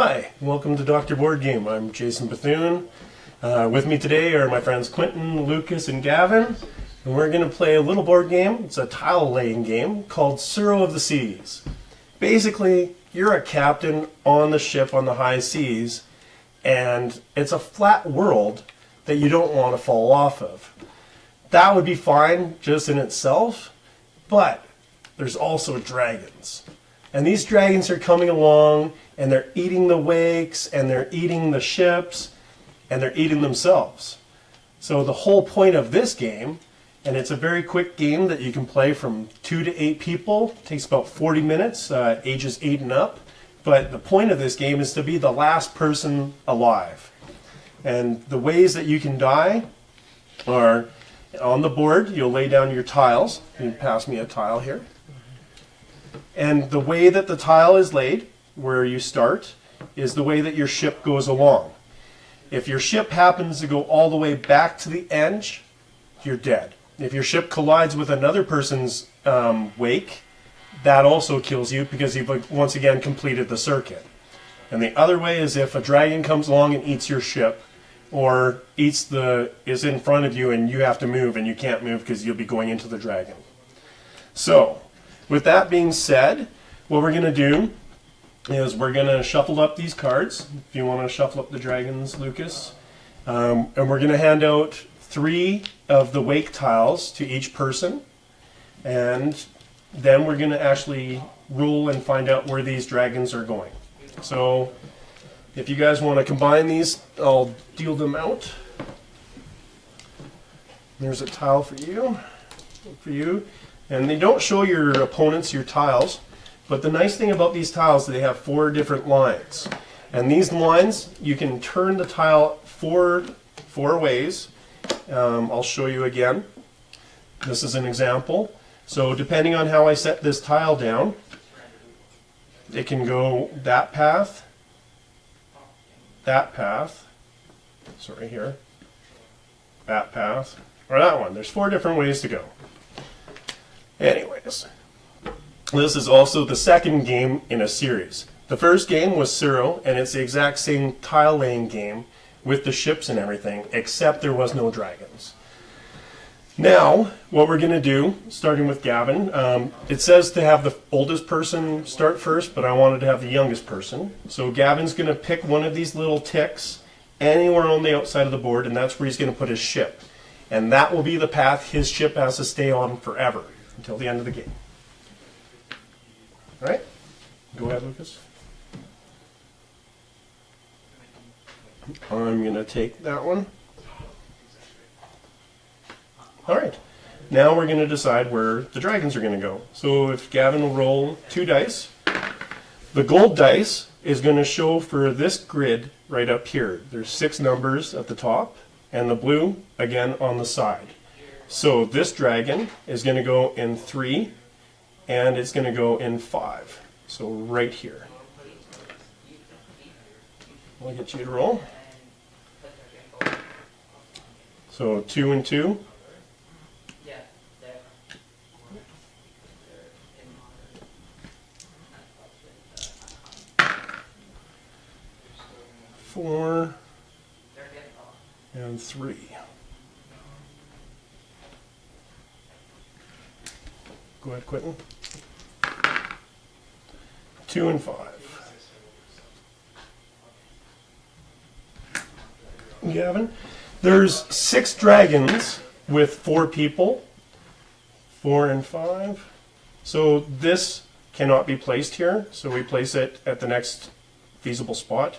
Hi, welcome to Dr. Board Game. I'm Jason Bethune. With me today are my friends Quentin, Lucas, and Gavin. And we're going to play a little board game. It's a tile laying game called Tsuro of the Seas. Basically, you're a captain on the ship on the high seas, and it's a flat world that you don't want to fall off of. That would be fine just in itself, but there's also dragons. And these dragons are coming along, and they're eating the wakes, and they're eating the ships, and they're eating themselves. So the whole point of this game, and it's a very quick game that you can play from 2 to 8 people, it takes about 40 minutes, ages 8 and up, but the point of this game is to be the last person alive. And the ways that you can die are on the board. You'll lay down your tiles. You can pass me a tile here. And the way that the tile is laid, where you start, is the way that your ship goes along. If your ship happens to go all the way back to the edge, you're dead. If your ship collides with another person's wake, that also kills you because you've once again completed the circuit. And the other way is if a dragon comes along and eats your ship, or is in front of you and you have to move and you can't move because you'll be going into the dragon. So, with that being said, what we're going to do is we're going to shuffle up these cards. If you want to shuffle up the dragons, Lucas. And we're going to hand out 3 of the wake tiles to each person. And then we're going to actually roll and find out where these dragons are going. So, if you guys want to combine these, I'll deal them out. There's a tile for you. And they don't show your opponents your tiles, but the nice thing about these tiles is they have 4 different lines. And these lines, you can turn the tile four ways. I'll show you again. This is an example. So depending on how I set this tile down, it can go that path, that path, or that one. There's 4 different ways to go. Anyways, this is also the second game in a series. The first game was Tsuro, and it's the exact same tile laying game with the ships and everything, except there was no dragons. Now, what we're going to do, starting with Gavin, it says to have the oldest person start first, but I wanted to have the youngest person. So Gavin's going to pick one of these little ticks anywhere on the outside of the board, and that's where he's going to put his ship. And that will be the path his ship has to stay on forever, until the end of the game. All right? Go ahead, Lucas. I'm going to take that one. All right. Now we're going to decide where the dragons are going to go. So if Gavin will roll 2 dice, the gold dice is going to show for this grid right up here. There's 6 numbers at the top, and the blue, again, on the side. So this dragon is going to go in 3, and it's going to go in 5. So right here. I'll get you to roll. So 2 and 2. 4 and 3. Go ahead, Quentin. 2 and 5. Gavin, there's 6 dragons with 4 people. 4 and 5. So this cannot be placed here, so we place it at the next feasible spot.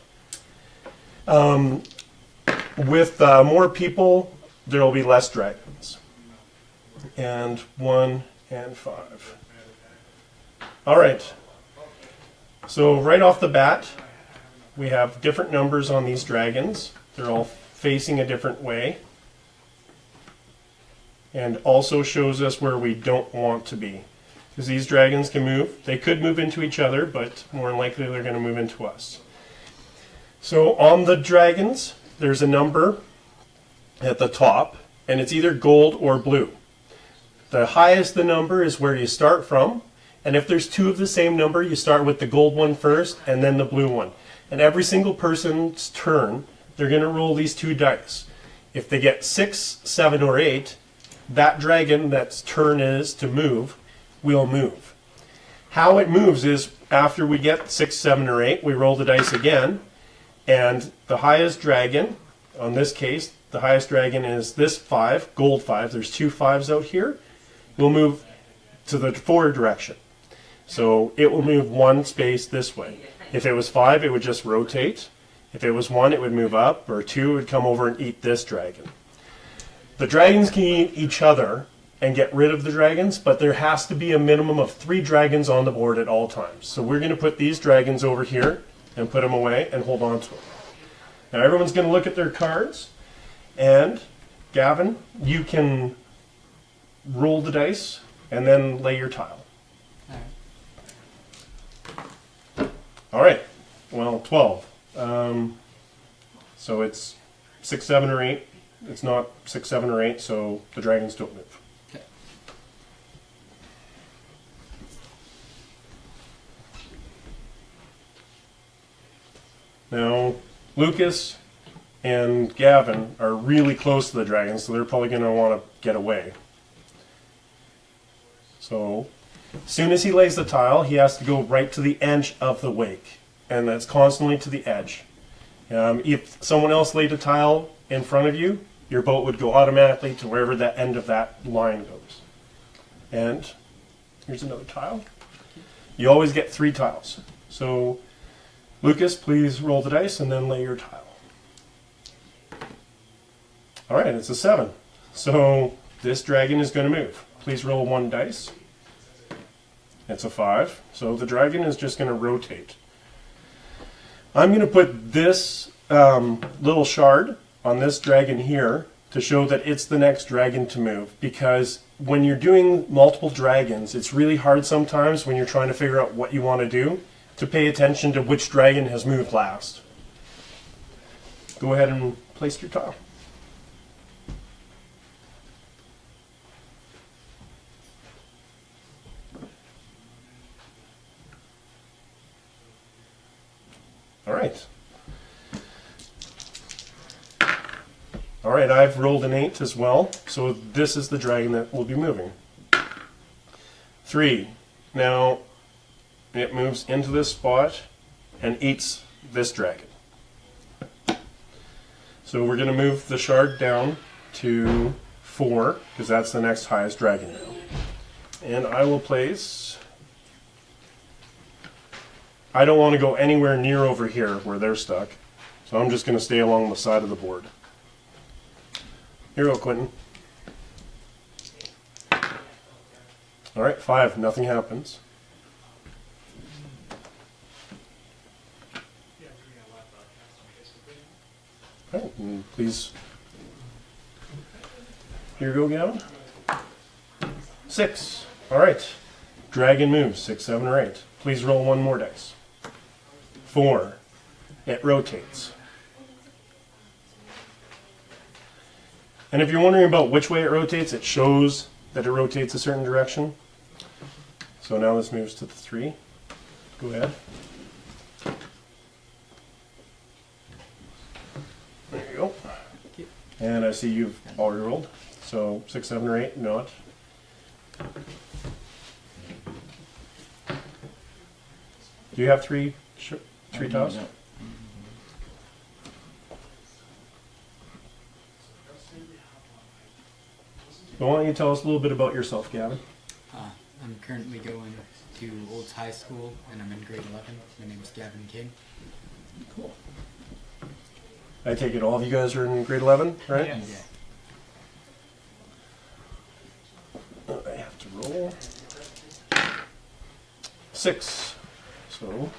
With more people, there will be less dragons. And 1 and 5. All right. So right off the bat, we have different numbers on these dragons. They're all facing a different way. And also shows us where we don't want to be. Because these dragons can move. They could move into each other, but more than likely they're going to move into us. So on the dragons, there's a number at the top, and it's either gold or blue. The highest the number is where you start from, and if there's 2 of the same number, you start with the gold one first and then the blue one. And every single person's turn, they're going to roll these 2 dice. If they get 6, 7, or 8, that dragon that's turn is to move will move. How it moves is after we get 6, 7, or 8, we roll the dice again, and the highest dragon, on this case, the highest dragon is this 5, gold 5. There's 2 5s out here. We'll move to the forward direction. So it will move 1 space this way. If it was 5, it would just rotate. If it was 1, it would move up, or 2, it would come over and eat this dragon. The dragons can eat each other and get rid of the dragons, but there has to be a minimum of 3 dragons on the board at all times. So we're going to put these dragons over here and put them away and hold on to them. Now everyone's going to look at their cards, and Gavin, you can roll the dice and then lay your tile. All right. Well, 12. So it's 6, 7, or 8. It's not 6, 7, or 8, so the dragons don't move. Okay. Now, Lucas and Gavin are really close to the dragons, so they're probably going to want to get away. So, as soon as he lays the tile, he has to go right to the edge of the wake, and that's constantly to the edge. If someone else laid a tile in front of you, your boat would go automatically to wherever the end of that line goes. And here's another tile. You always get 3 tiles. So, Lucas, please roll the dice and then lay your tile. All right, it's a 7. So this dragon is going to move. Please roll 1 dice. It's a 5. So the dragon is just going to rotate. I'm going to put this little shard on this dragon here to show that it's the next dragon to move, because when you're doing multiple dragons, it's really hard sometimes when you're trying to figure out what you want to do to pay attention to which dragon has moved last. Go ahead and place your tile. All right. All right, I've rolled an 8 as well, so this is the dragon that will be moving. 3. Now, it moves into this spot and eats this dragon. So we're going to move the shard down to 4, because that's the next highest dragon now. And I will place... I don't want to go anywhere near over here where they're stuck, so I'm just going to stay along the side of the board. Here you go, Quentin. All right, 5. Nothing happens. All right, and please. Here you go, Gavin. 6. All right. Dragon moves. 6, 7, or 8. Please roll 1 more dice. 4. It rotates. And if you're wondering about which way it rotates, it shows that it rotates a certain direction. So now this moves to the 3. Go ahead. There you go. And I see you've already rolled. So 6, 7, or 8, not. Do you have 3 tiles? No. Well, why don't you tell us a little bit about yourself, Gavin? I'm currently going to Olds High School, and I'm in grade 11. My name is Gavin King. Cool. I take it all of you guys are in grade 11, right? Yes. Yeah. I have to roll. 6. So,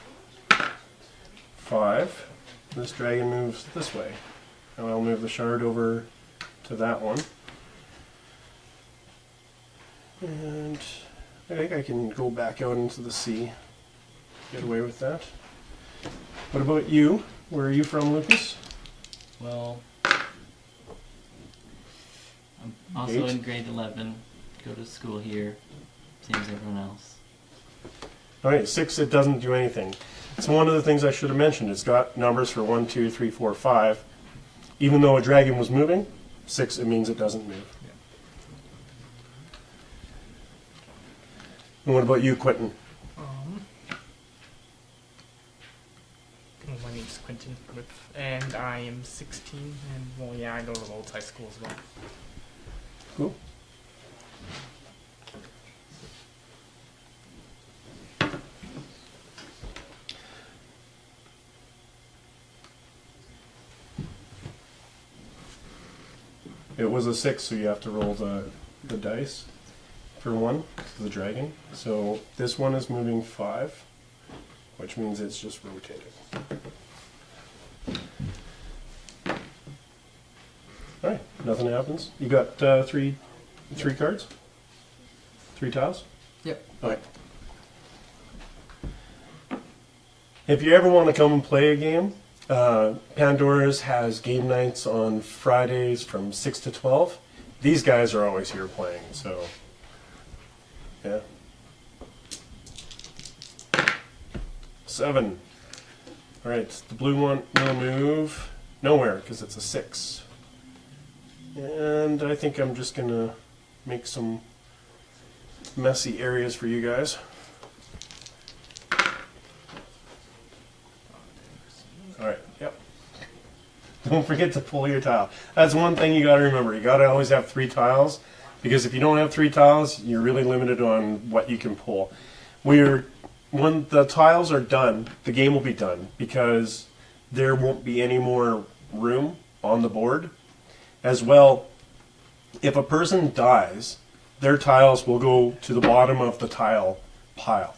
5. This dragon moves this way. And I'll move the shard over to that one. And I think I can go back out into the sea. Get away with that. What about you? Where are you from, Lucas? Well, I'm also 8. in grade 11, go to school here, same as everyone else. Alright, 6, it doesn't do anything. It's one of the things I should have mentioned. It's got numbers for 1, 2, 3, 4, 5. Even though a dragon was moving, 6, it means it doesn't move. Yeah. And what about you, Quentin? My name's Quentin, and I am 16, and well, yeah, I go to Old High School as well. Cool. It was a 6, so you have to roll the dice for 1, the dragon. So this one is moving 5, which means it's just rotating. Alright, nothing happens. You got three cards? 3 tiles? Yep. Alright. If you ever want to come and play a game, Pandora's has game nights on Fridays from 6 to 12. These guys are always here playing, so yeah. 7. Alright, the blue one will move nowhere because it's a 6. And I think I'm just going to make some messy areas for you guys. Alright, yep. Don't forget to pull your tile. That's one thing you got to remember. You got to always have 3 tiles, because if you don't have 3 tiles, you're really limited on what you can pull. When the tiles are done, the game will be done, because there won't be any more room on the board. As well, if a person dies, their tiles will go to the bottom of the tile pile.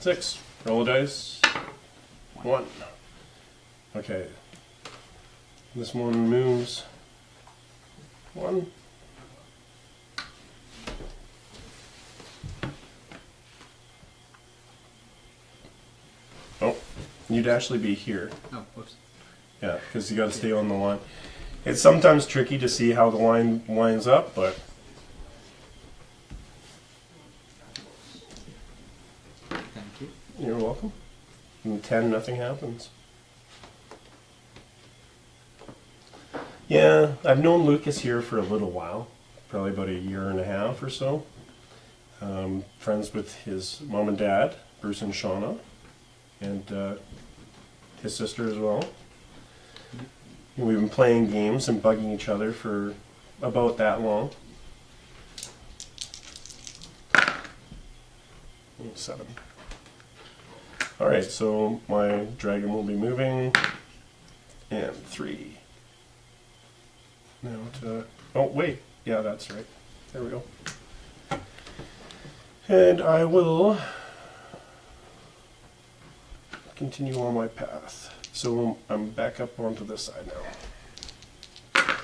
Six. Roll a dice. 1. Okay. This one moves 1. Oh, you'd actually be here. Oh, whoops. Yeah, because you got to stay on the line. It's sometimes tricky to see how the line winds up, but Thank you. you're welcome. And 10, nothing happens. Yeah, I've known Lucas here for a little while, probably about a year and a half or so. Friends with his mom and dad, Bruce and Shauna, and his sister as well. And we've been playing games and bugging each other for about that long. 7. Alright, so my dragon will be moving. And 3. Now to... Oh, wait. Yeah, that's right. There we go. And I will continue on my path. So I'm back up onto this side now.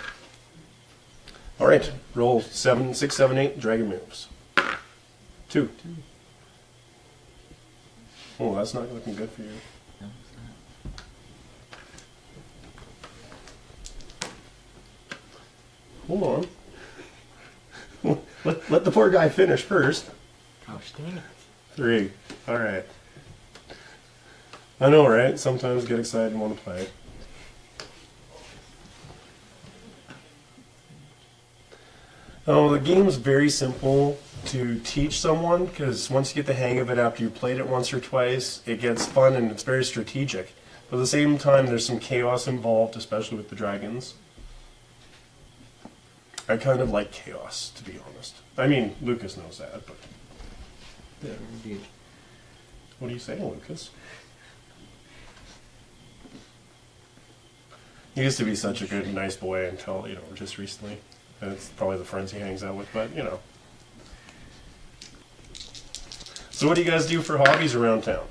Alright, roll 7, 6, 7, 8, dragon moves. 2. Oh, that's not looking good for you. No, it's not. Hold on. let the poor guy finish first. Gosh dang it. 3. Alright. I know, right? Sometimes get excited and want to play. Oh, the game's very simple to teach someone, because once you get the hang of it after you played it once or twice, it gets fun and it's very strategic. But at the same time, there's some chaos involved, especially with the dragons. I kind of like chaos, to be honest. I mean, Lucas knows that, but... Yeah, indeed. What are you saying, Lucas? He used to be such a good and nice boy until, just recently. And it's probably the friends he hangs out with, but, So what do you guys do for hobbies around town?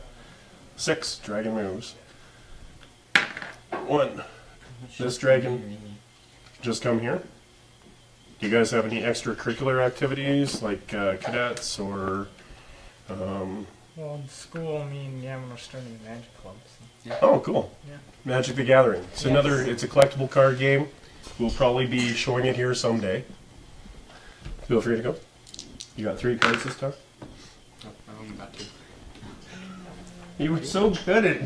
6, dragon moves. 1, this dragon just come here. Do you guys have any extracurricular activities, like cadets or Well, in school, me and Gavin are starting a magic club. So. Oh, cool. Yeah. Magic the Gathering. It's Yes. it's a collectible card game. We'll probably be showing it here someday. Feel free to go. You got 3 cards this time? Oh, I've only got 2. You were so good at it.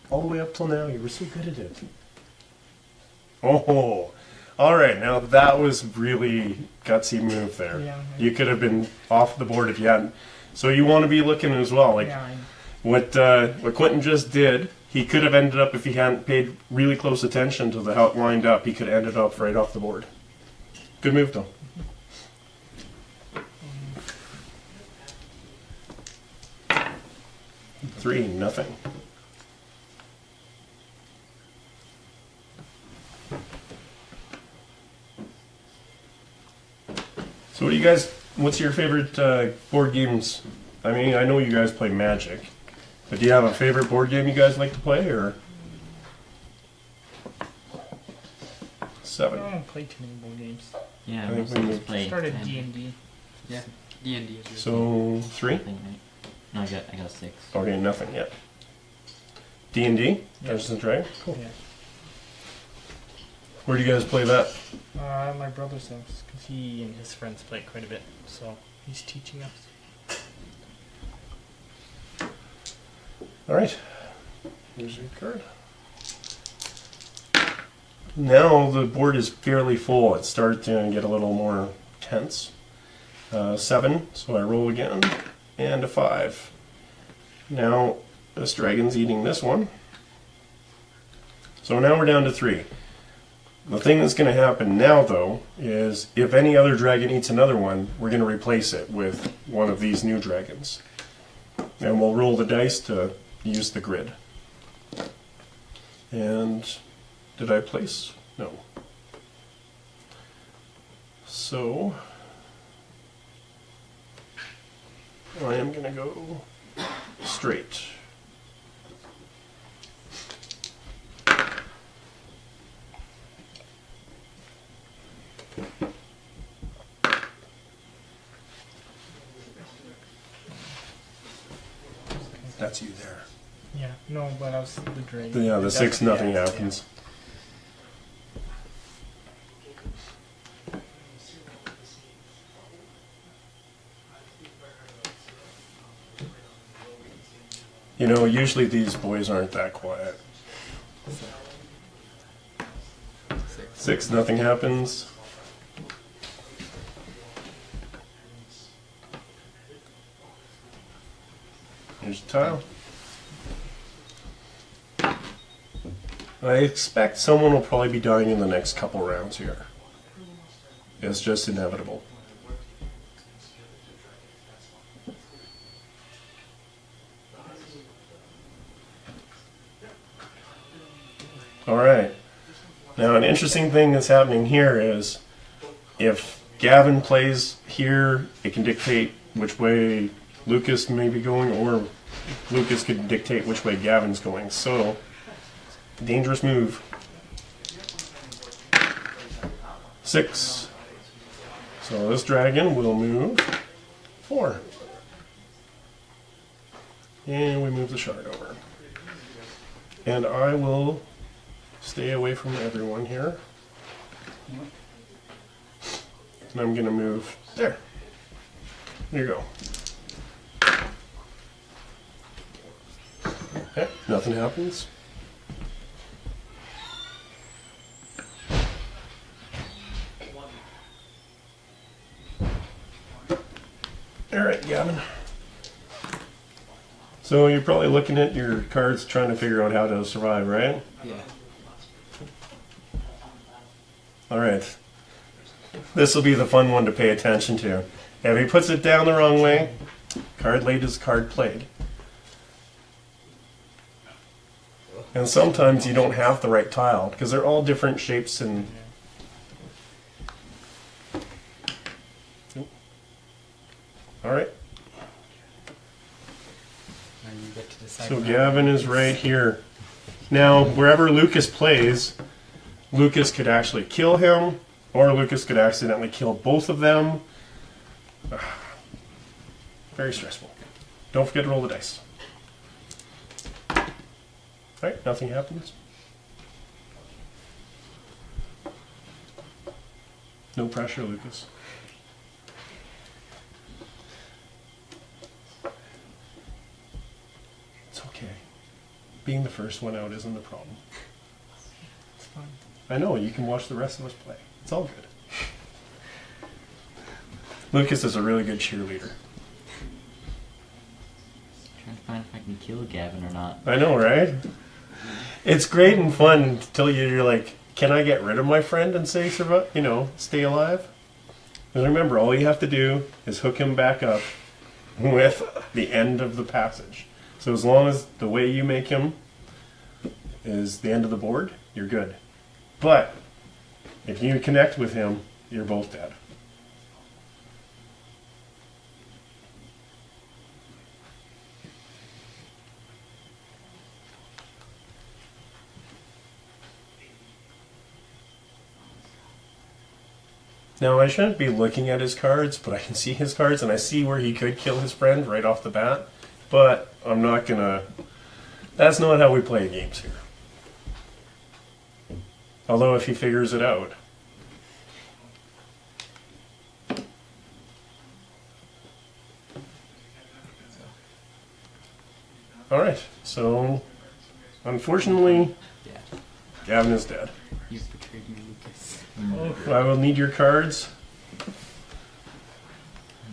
All the way up till now, you were so good at it. Oh, all right. Now that was really gutsy move there. Yeah. You could have been off the board if you hadn't. So you want to be looking as well. Like Yeah. what Quentin just did, he could have ended up if he hadn't paid really close attention to how it lined up. He could have ended up right off the board. Good move though. 3-0. So what do you guys, what's your favorite board games? I mean, I know you guys play Magic, but do you have a favorite board game you guys like to play, or? I 7. don't play too many board games. Yeah, I think most we of us moved- play. Started 10, D&D. Yeah. D&D is really So, 3? I think, right? No, I got 6. Okay, nothing yet. D&D? Yeah. Dungeons and Dragons? Cool. Yeah. Where do you guys play that? At my brother's house, because he and his friends play quite a bit, so he's teaching us. Alright. Here's your card. Now the board is fairly full. It starts to get a little more tense. 7, so I roll again, and a 5. Now this dragon's eating this one. So now we're down to 3. The thing that's going to happen now, though, is if any other dragon eats another one, we're going to replace it with one of these new dragons. And we'll roll the dice to use the grid. And did I place? No. So I am going to go straight. That's you there. Yeah, no, but I was the dragon. Yeah, the 6-0 Yeah, happens. You know, usually these boys aren't that quiet. 6. 6-0 happens. Here's a tile. I expect someone will probably be dying in the next couple rounds here. It's just inevitable. Alright. Now an interesting thing that's happening here is if Gavin plays here, it can dictate which way Lucas may be going, or Lucas could dictate which way Gavin's going. So, dangerous move. 6. So this dragon will move 4. And we move the shard over. And I will stay away from everyone here. And I'm going to move there. There you go. Okay, nothing happens. Alright, Gavin. So you're probably looking at your cards trying to figure out how to survive, right? Yeah. Alright. This will be the fun one to pay attention to. If he puts it down the wrong way, card laid is card played. And sometimes you don't have the right tile, because they're all different shapes and... Alright, And you get to decide. so Gavin is right here. Now, wherever Lucas plays, Lucas could actually kill him, or Lucas could accidentally kill both of them. Very stressful. Don't forget to roll the dice. Alright, nothing happens. No pressure, Lucas. It's okay. Being the first one out isn't a problem. It's fine. I know, you can watch the rest of us play. It's all good. Lucas is a really good cheerleader. Trying to find if I can kill Gavin or not. I know, right? It's great and fun until you're like, can I get rid of my friend and say, stay alive? And remember, all you have to do is hook him back up with the end of the passage. So as long as the way you make him is the end of the board, you're good. But if you connect with him, you're both dead. Now, I shouldn't be looking at his cards, but I can see his cards, and I see where he could kill his friend right off the bat. But I'm not gonna... That's not how we play games here. Although, if he figures it out... Alright, so... Unfortunately, Yeah. Gavin is dead. You've betrayed me, Lucas. I will need your cards.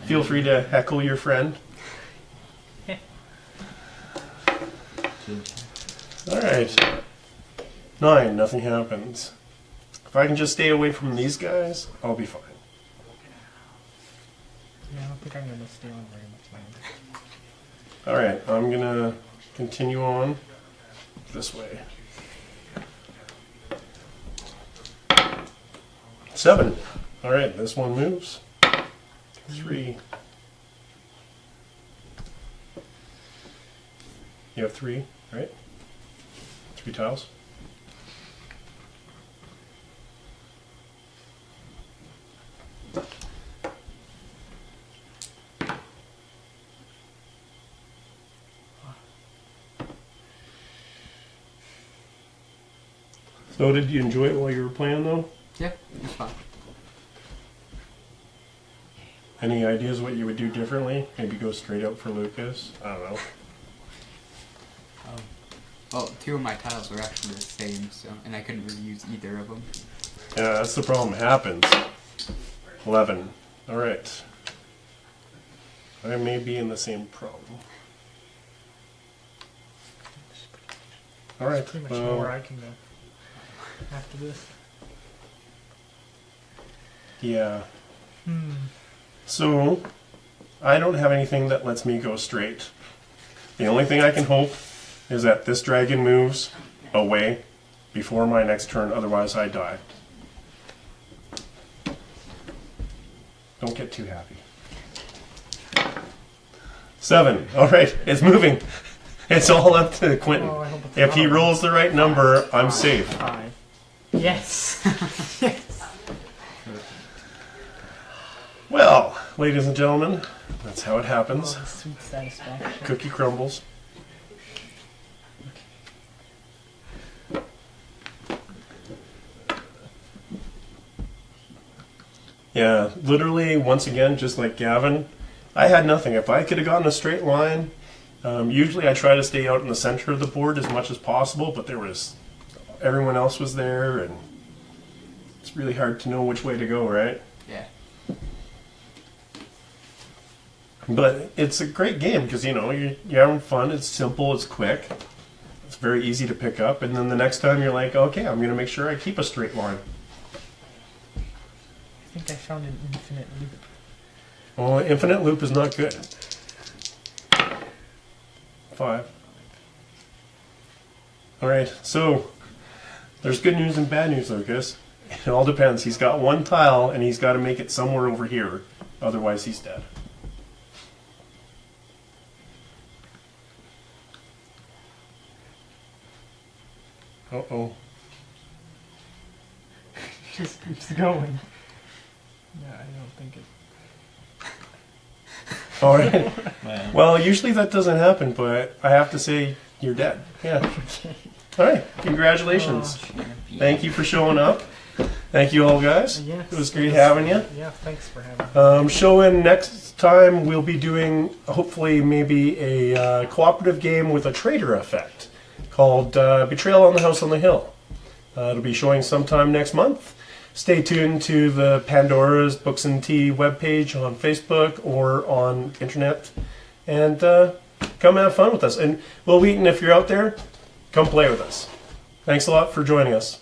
Feel free to heckle your friend. Alright. 9, nothing happens. If I can just stay away from these guys, I'll be fine. Yeah, I don't think I'm going to stay on very much longer. Alright, I'm gonna continue on this way. 7. Alright, this one moves. 3. You have 3, right? 3 tiles. So did you enjoy it while you were playing though? Yeah, it's fine. Any ideas what you would do differently? Maybe go straight up for Lucas? I don't know. Well, 2 of my tiles were actually the same, so and I couldn't really use either of them. Yeah, that's the problem. It happens. 11. Alright. I may be in the same problem. Alright. Pretty much know where I can go after this. Yeah. So, I don't have anything that lets me go straight. The only thing I can hope is that this dragon moves away before my next turn, otherwise I die. Don't get too happy. 7. Alright, it's moving. It's all up to Quentin. Oh, I hope it's If he another one. rolls the right number, I'm safe. 5. Yes! Yes! Well, ladies and gentlemen, that's how it happens. Oh, sweet satisfaction. Cookie crumbles. Yeah, literally, once again, just like Gavin, I had nothing. If I could have gotten a straight line, usually I try to stay out in the center of the board as much as possible, but everyone else was there, and it's really hard to know which way to go, right? Yeah. But it's a great game because, you're having fun, it's simple, it's quick, it's very easy to pick up, and then the next time you're like, okay, I'm going to make sure I keep a straight line. I think I found an infinite loop. Well, infinite loop is not good. 5. Alright, so there's good news and bad news, Lucas. It all depends. He's got 1 tile and he's got to make it somewhere over here, otherwise he's dead. Uh-oh. Just keeps going. Yeah, I don't think it. All right. Well, Well, usually that doesn't happen, but I have to say you're dead. Yeah. All right. Congratulations. Thank you for showing up. Thank you all, guys. Yes, It was great having you. Yeah, thanks for having me. Showing next time we'll be doing hopefully maybe a cooperative game with a traitor effect called Betrayal on the House on the Hill. It'll be showing sometime next month. Stay tuned to the Pandora's Books and Tea webpage on Facebook or on internet, and come have fun with us. And Will Wheaton, if you're out there, come play with us. Thanks a lot for joining us.